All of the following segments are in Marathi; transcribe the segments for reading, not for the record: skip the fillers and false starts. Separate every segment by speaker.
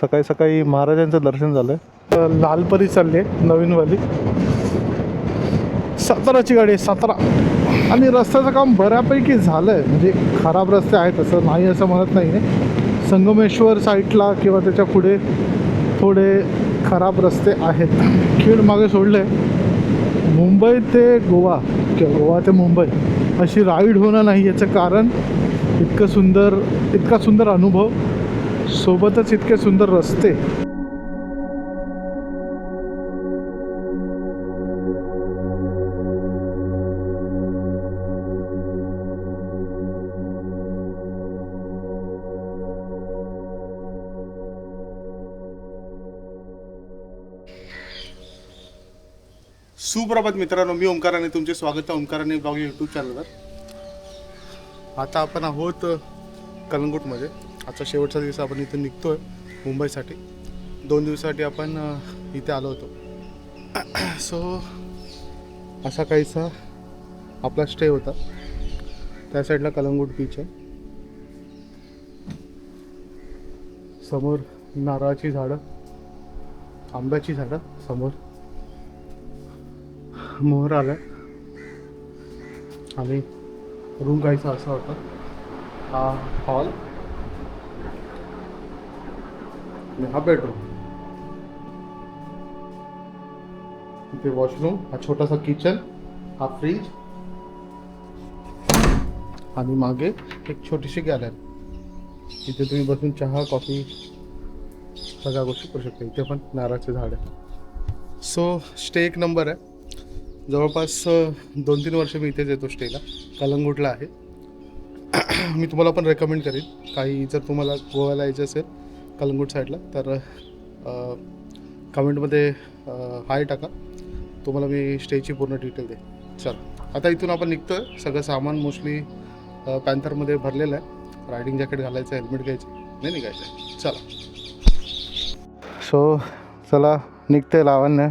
Speaker 1: सकाळी सकाळी महाराजांचं दर्शन झालं. लालपरी चालली आहे नवीनवाली, साताराची गाडी आहे, सातारा. आणि रस्त्याचं काम बऱ्यापैकी झालं आहे, म्हणजे खराब रस्ते आहेत असं नाही, असं म्हणत नाही आहे. संगमेश्वर साईडला किंवा त्याच्या पुढे थोडे खराब रस्ते आहेत. खेड मागे सोडलं आहे. मुंबई ते गोवा किंवा गोवा ते मुंबई अशी राईड होणं नाही, याचं कारण इतका सुंदर अनुभव, सोबतच इतके सुंदर रस्ते.
Speaker 2: सुप्रभात मित्रांनो, मी ओंकार आणि तुमचे स्वागत आहे ओंकाराने ब्लॉग यूट्यूब चॅनलवर. आता आपण आहोत कलंगूटमध्ये. आजचा शेवटचा दिवस, आपण इथून निघतोय मुंबईसाठी. 2 दिवसासाठी आपण इथे आलो होतो. सो असा काहीसा आपला स्टे होता. त्या साईडला कलंगूट बीच आहे, समोर नारळाची झाडं, आंब्याची झाडं, समोर मोहर आला आणि रूम काहीसा असा होता. हा हॉल आणि हा बेडरूम. इथे वॉशरूम, हा छोटासा किचन, हा फ्रीज आणि मागे एक छोटीशी गॅलरी. इथे तुम्ही बसून चहा कॉफी सगळ्या गोष्टी करू शकता. इथे पण नारळाचे झाड आहे. सो स्टे एक नंबर आहे. जवळपास 2-3 वर्ष मी इथेच येतो स्टेला, कलंगूटला आहे. मी तुम्हाला पण रेकमेंड करेन, काही जर तुम्हाला गोव्याला यायचं असेल कलंगूट साईडला तर कमेंटमध्ये हाय टाका, तुम्हाला मी स्टेची पूर्ण डिटेल दे. चला आता इथून आपण निघतो आहे. सगळं सामान मोस्टली पॅन्थरमध्ये भरलेलं आहे. रायडिंग जॅकेट घालायचं, हेल्मेट घ्यायचं, नाही निघायचं आहे. चला.
Speaker 1: सो चला निघते लावण्य.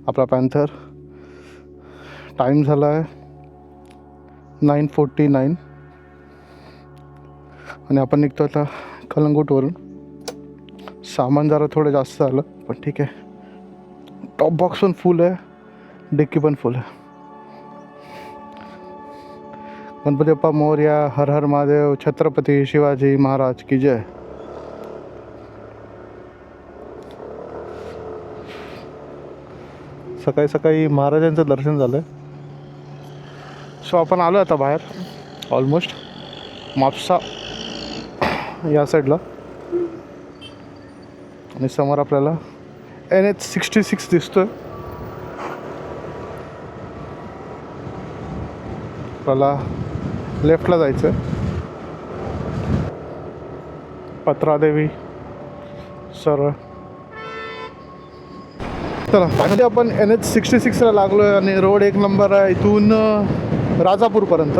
Speaker 1: आपला पॅन्थर. टाईम झाला आहे 9:49 आणि आपण निघतो आता कलंगूटवरून. सामान जरा थोडं जास्त झालं, पण ठीक आहे. टॉप बॉक्स पण फुल आहे, डिक्की पण फुल आहे. गणपती बाप्पा मोरया, हर हर महादेव, छत्रपती शिवाजी महाराज की जय. सकाळी सकाळी महाराजांचं दर्शन झालं. सो आपण आलो आता बाहेर, ऑलमोस्ट म्हापसा या साईडला. आणि समोर आपल्याला NH-66 दिसतोय. आपल्याला लेफ्टला जायचं आहे. पत्रादेवी सरळ. चला फायनली आपण NH-66ला लागलो आहे आणि रोड एक नंबर आहे इथून राजापूरपर्यंत.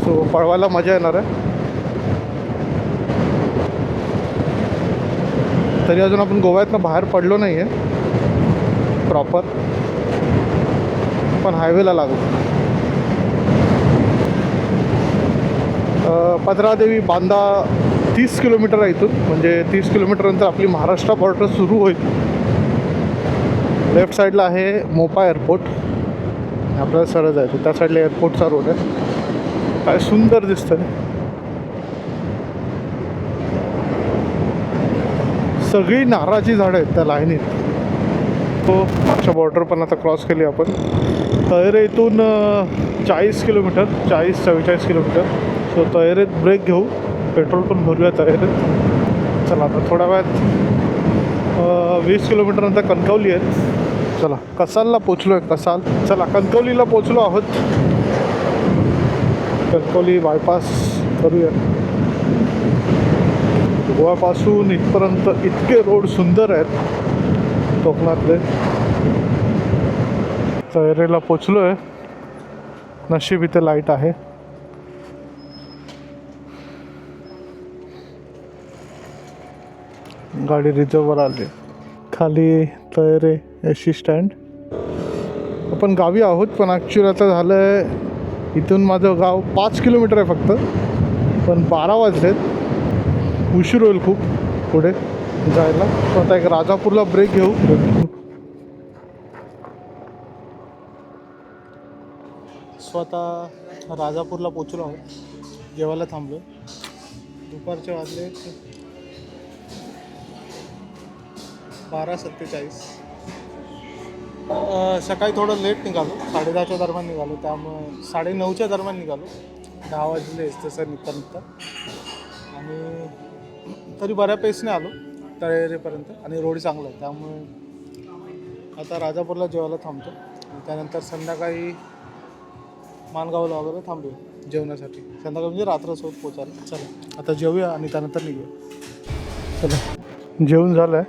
Speaker 1: सो पळवायला मजा येणार आहे. तरी अजून आपण गोव्यातनं बाहेर पडलो नाही आहे प्रॉपर, पण हायवेला लागलो. पत्रादेवी बांदा 30 किलोमीटर आहे इथून, म्हणजे 30 किलोमीटरनंतर आपली महाराष्ट्र बॉर्डर सुरू होईल. लेफ्ट साईडला आहे मोपा एअरपोर्ट, आपल्याला सरळ जायचं. त्या साईडला एअरपोर्टचा रोड आहे. काय सुंदर दिसतं आहे. सगळी नारळाची झाडं आहेत त्या लाईनीत. तो मागच्या बॉर्डर पण आता क्रॉस केली आपण. तळेरे इथून 40 किलोमीटर, 40-44 किलोमीटर. सो तळेरेत ब्रेक घेऊ, पेट्रोल पण भरूया तळेरेत. चला आता थोड्या वेळात 20 किलोमीटरनंतर कणकवली आहे. चला कसालला पोचलो आहे, कसाल. चला कणकवलीला पोचलो आहोत. कणकवली बायपास करूया. गोव्यापासून इथपर्यंत इतके रोड सुंदर आहेत कोकणातले. तळेरेला पोचलो आहे. नशीब इथे लाईट आहे. गाडी रिझर्ववर आली. खाली तळेरे एस स्टँड. आपण गावी आहोत, पण ॲक्च्युअली आता झालं आहे इथून माझं गाव 5 किलोमीटर आहे फक्त. पण 12 वाजलेत, उशीर होईल खूप पुढे जायला. तर आता एक राजापूरला ब्रेक घेऊ. स्वतः राजापूरला पोचलो आहोत, जेवायला थांबलो. दुपारचे वाजले 12:47. सकाळी थोडं लेट निघालो, 10:30च्या दरम्यान निघालो, त्यामुळे 9:30च्या दरम्यान निघालो. 10 वाजले तसं निघता आणि तरी बऱ्या पेसने आलो तळेरेपर्यंत आणि रोड चांगला आहे, त्यामुळे आता राजापूरला जेवायला थांबतो आणि त्यानंतर संध्याकाळी माणगावला वगैरे थांबूया जेवणासाठी. संध्याकाळी म्हणजे रात्रसोबत पोचायला. चला आता जेवूया आणि त्यानंतर निघूया. चला जेवण झालं आहे.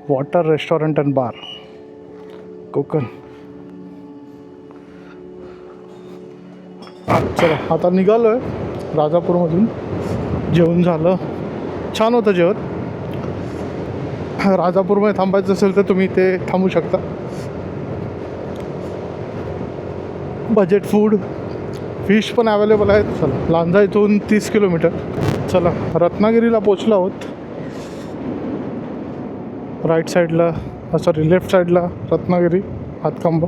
Speaker 1: वॉटर रेस्टॉरंट अँड बार कोकण. चला आता निघालो आहे राजापूरमधून. जेवण झालं, छान होतं जेवण. राजापूरमध्ये थांबायचं असेल तर तुम्ही ते थांबू शकता. बजेट फूड, फिश पण अवेलेबल आहेत. चला लांजा इथून 30 किलोमीटर. चला रत्नागिरीला पोचलो आहोत. राईट साईडला सॉरी लेफ्ट साईडला रत्नागिरी हातकंबा.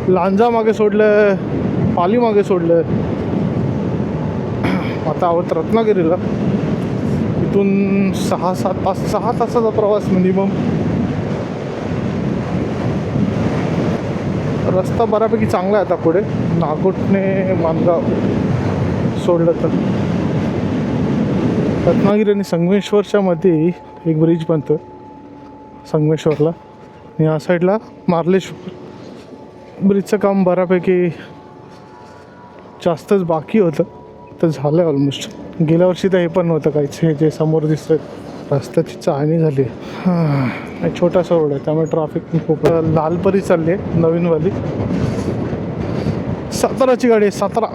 Speaker 1: लांजा मागे सोडलं, पाली मागे सोडलं. आता आहोत रत्नागिरीला. इथून 6 तासाचा प्रवास मिनिमम. रस्ता बऱ्यापैकी चांगला आहे आता पुढे. नागोटने माणगाव सोडलं तर रत्नागिरी आणि संगमेश्वरच्या मध्ये एक ब्रिज बनतो संगमेश्वरला, आणि या साईडला मार्लेश्वर. ब्रिजचं काम बऱ्यापैकी जास्तच बाकी होतं, तर झालं आहे ऑलमोस्ट. गेल्या वर्षी तर हे पण नव्हतं काहीच. हे जे समोर दिसतं रस्त्याची चाळणी झाली. हां छोटासा रोड आहे त्यामुळे ट्रॅफिक खूप. लालपरी चालली आहे नवीनवाली, साताराची गाडी आहे. सातारा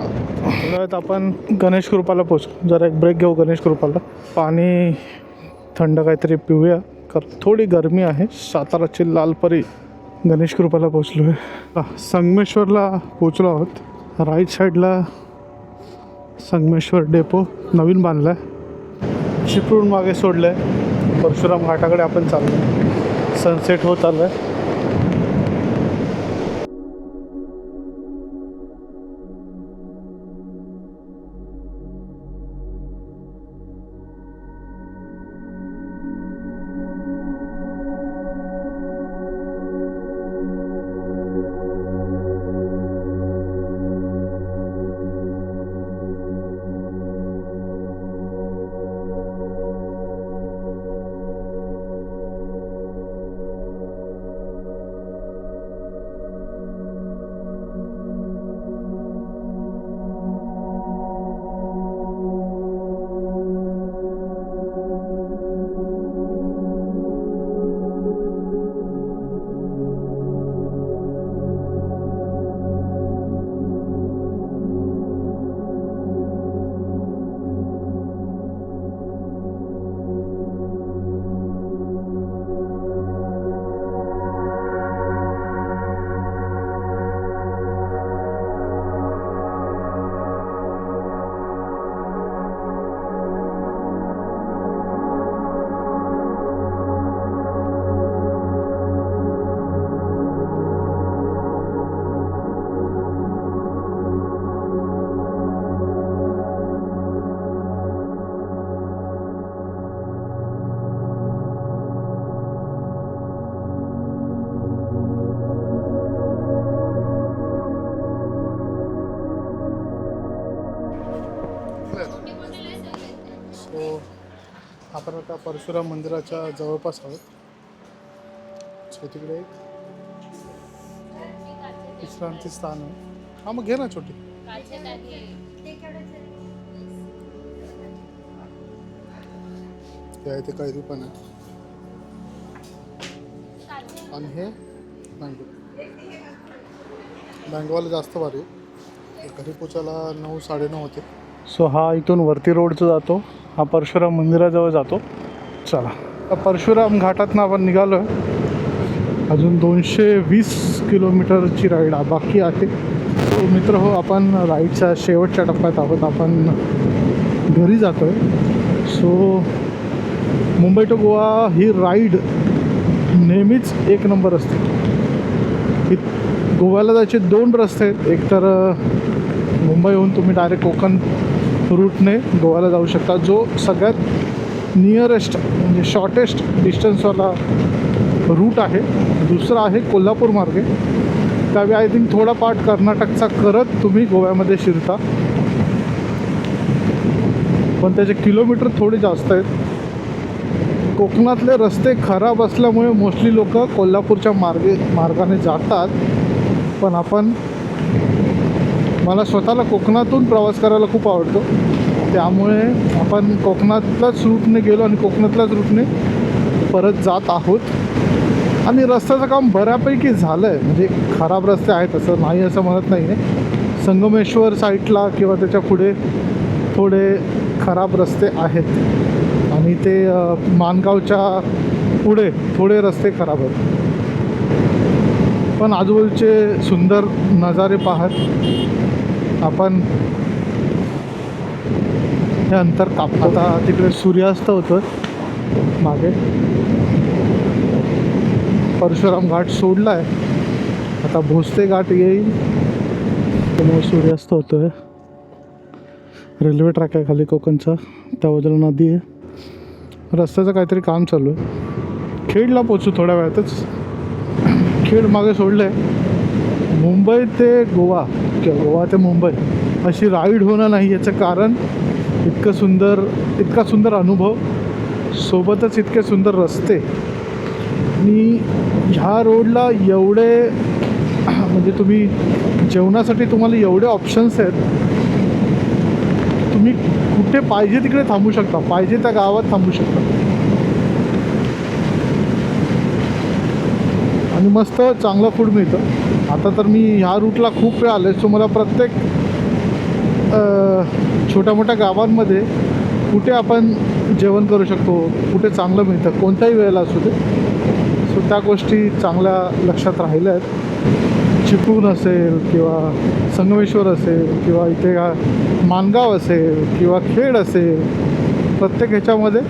Speaker 1: आपण गणेश कृपाला पोचू. जरा एक ब्रेक घेऊ गणेश कृपाला. पाणी थंड काहीतरी पिऊया, कारण थोडी गरमी आहे. साताराची लालपरी गणेश कृपाला पोचलो आहे. संगमेश्वरला पोचलो आहोत. राईट साईडला संगमेश्वर डेपो नवीन बांधला आहे. चिपळूण मागे सोडलं आहे. परशुराम घाटाकडे आपण चाललो आहे. सनसेट होत आलं आहे. आपण आता परशुराम मंदिराच्या जवळपास आहोत. सो तिकडे एक विश्रांती स्थान आहे. हा मग घे ना छोटी. त्या इथे कैरी पण आहे. आणि हे मँगो मँगोवाला जास्त भारी. घरी पोचायला 9 साडेनऊ होते. सो हा इथून वरती रोडचा जातो. हा परशुराम मंदिराजवळ जातो. चला परशुराम घाटातनं आपण निघालो आहे. अजून 220 किलोमीटरची राईड बाकी आहे. तो मित्र हो, आपण राईडच्या शेवटच्या टप्प्यात आहोत. आपण घरी जातो आहे. सो मुंबई टू गोवा ही राईड नेहमीच एक नंबर असते. गोव्याला जायचे 2 रस्ते आहेत. एक तर मुंबईहून तुम्ही डायरेक्ट कोकण रूटने गोव्याला जाऊ शकता, जो सगळ्यात नियरेस्ट म्हणजे शॉर्टेस्ट डिस्टन्सवाला रूट आहे. दुसरा आहे कोल्हापूर मार्गे. त्यावेळी आय थिंक थोडा पार्ट कर्नाटकचा करत तुम्ही गोव्यामध्ये शिरता, पण त्याचे किलोमीटर थोडे जास्त आहेत. कोकणातले रस्ते खराब असल्यामुळे मोस्टली लोक कोल्हापूरच्या मार्गाने जातात. पण मला स्वतःला कोकणातून प्रवास करायला खूप आवडतो, त्यामुळे आपण कोकणातल्याच रूटने गेलो आणि कोकणातल्याच रूटने परत जात आहोत. आणि रस्त्याचं काम बऱ्यापैकी झालं आहे. म्हणजे खराब रस्ते आहेत असं नाही असं म्हणत नाही आहे. संगमेश्वर साईडला किंवा त्याच्या पुढे थोडे खराब रस्ते आहेत आणि ते माणगावच्या पुढे थोडे रस्ते खराब आहेत. पण आजूबाजूचे सुंदर नजारे पाहत आपण हे अंतर आता तिकडे सूर्यास्त होतं. मागे परशुराम घाट सोडला आहे, आता भोसले घाट येईल. त्यामुळे सूर्यास्त होतो आहे. रेल्वे ट्रॅक आहे खाली कोकणचा, त्या बाजूला नदी आहे. रस्त्याचं काहीतरी काम चालू आहे. खेडला पोचू थोड्या वेळातच. खेड मागे सोडलं आहे. मुंबई ते गोवा किंवा गोवा ते मुंबई अशी राईड होणं नाही, याचं कारण इतका सुंदर अनुभव, सोबतच इतके सुंदर रस्ते. आणि ह्या रोडला एवढे म्हणजे तुम्ही जेवणासाठी तुम्हाला एवढे ऑप्शन्स आहेत. तुम्ही कुठे पाहिजे तिकडे थांबू शकता, पाहिजे त्या गावात थांबू शकता. आणि मस्त चांगलं फूड मिळतं. आता तर मी ह्या रूटला खूप वेळ आले, सो मला प्रत्येक छोट्या मोठ्या गावांमध्ये कुठे आपण जेवण करू शकतो, कुठे चांगलं मिळतं कोणत्याही वेळेला असू दे, सो त्या गोष्टी चांगल्या लक्षात राहिल्या आहेत. चिपळूण असेल किंवा संगमेश्वर असेल किंवा इथे माणगाव असेल किंवा खेड असेल, प्रत्येक ह्याच्यामध्ये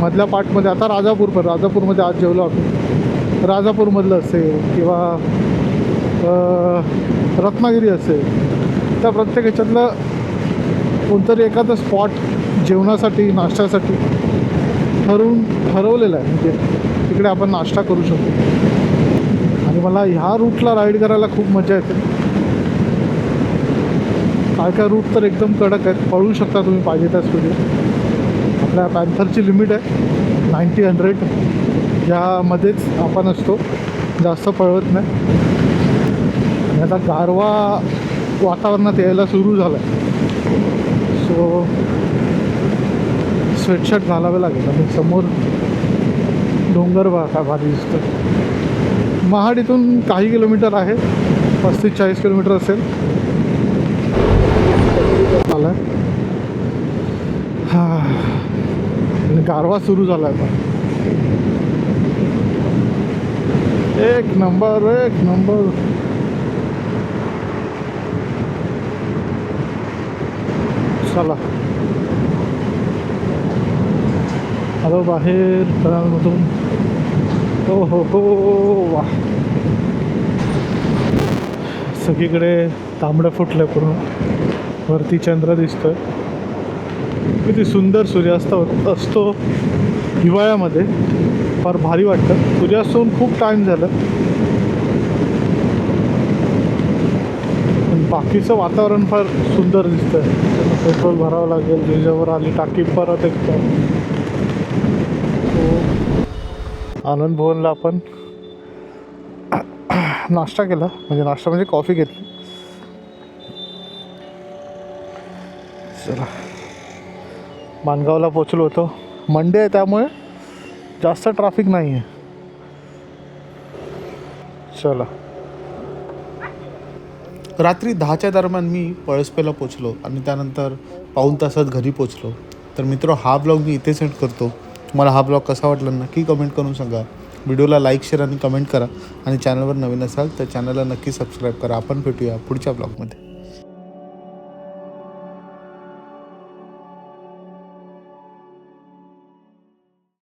Speaker 1: मधल्या पार्टमध्ये आता राजापूरमध्ये आज जेवलो आपण. राजापूरमधलं असेल किंवा रत्नागिरी असेल, त्या प्रत्येक ह्याच्यातलं कोणतरी एखादं स्पॉट जेवणासाठी नाश्त्यासाठी ठरवलेलं आहे. म्हणजे तिकडे आपण नाश्ता करू शकतो. आणि मला ह्या रूटला राईड करायला खूप मजा येते. काय रूट तर एकदम कडक आहेत, पळू शकता तुम्ही पाहिजे त्या स्पीडला. आपल्या पॅन्थरची लिमिट आहे 90-100, ह्यामध्येच आपण असतो, जास्त पळवत नाही. आणि आता गारवा वातावरणात यायला सुरू झालं आहे, सो स्वेटशर्ट घालावे लागेल. आणि समोर डोंगर बघा काय भारी दिसतं. महाड इथून काही किलोमीटर आहे, 35-40 किलोमीटर असेल. आला आणि गारवा सुरू झाला आता. एक नंबर. चला आलो बाहेर टनलमधून. हो वा, सगळीकडे तांबडं फुटलं पूर्ण. वरती चंद्र दिसतोय. किती सुंदर सूर्यास्त असतो हिवाळ्यामध्ये, फार भारी वाटतं. सूर्यास्त होऊन खूप टाईम झालं, पण बाकीचं वातावरण फार सुंदर दिसतंय. पेट्रोल भरावं लागेल, जिजावर आली टाकी परत एकदा. आनंद भवनला आपण नाश्ता केला, म्हणजे कॉफी घेतली. चला माणगावला पोचलो होतो. मंडे आहे त्यामुळे जास्त ट्रॅफिक नाही आहे. चला.
Speaker 2: रात्री 10च्या दरम्यान मी पळसपेला पोचलो आणि त्यानंतर पाऊण तासात घरी पोचलो. तर मित्र, हा ब्लॉग मी इथे सेंड करतो. तुम्हाला हा ब्लॉग कसा वाटला नक्की कमेंट करून सांगा. व्हिडिओला लाईक शेअर आणि कमेंट करा आणि चॅनलवर नवीन असाल तर चॅनलला नक्की सबस्क्राईब करा. आपण भेटूया पुढच्या ब्लॉगमध्ये.